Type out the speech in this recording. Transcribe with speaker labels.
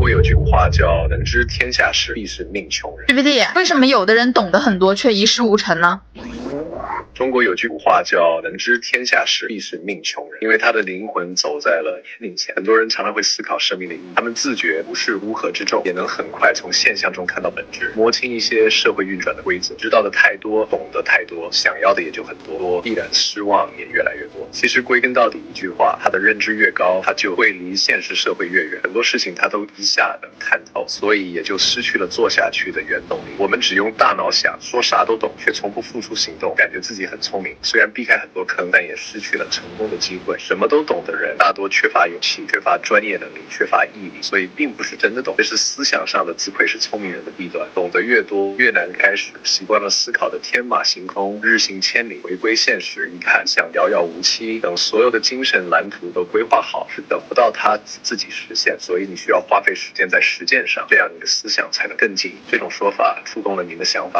Speaker 1: 国有句古话叫"能知天下事，必是命穷人"。
Speaker 2: GPT，为什么有的人懂得很多却一事无成呢？
Speaker 1: 中国有句古话叫"能知天下事，必是命穷人"，因为他的灵魂走在了年龄前。很多人常常会思考生命的意义，他们自觉不是乌合之众，也能很快从现象中看到本质，摸清一些社会运转的规则。知道的太多，懂得太多，想要的也就很多，必然失望也越来越多。其实归根到底一句话，他的认知越高，他就会离现实社会越远。很多事情他都一下能看透，所以也就失去了做下去的原动力。我们只用大脑想，说啥都懂，却从不付出行动，感觉自己很聪明，虽然避开很多坑，但也失去了成功的机会。什么都懂的人大多缺乏勇气，缺乏专业能力，缺乏毅力，所以并不是真的懂，这是思想上的自愧是聪明人的弊端。懂得越多越难开始，习惯了思考的天马行空，日行千里，回归现实一看像遥遥无期，等所有的精神蓝图都规划好，是等不到它自己实现，所以你需要花费时间在实践上，这样你的思想才能更进。这种说法触动了您的想法。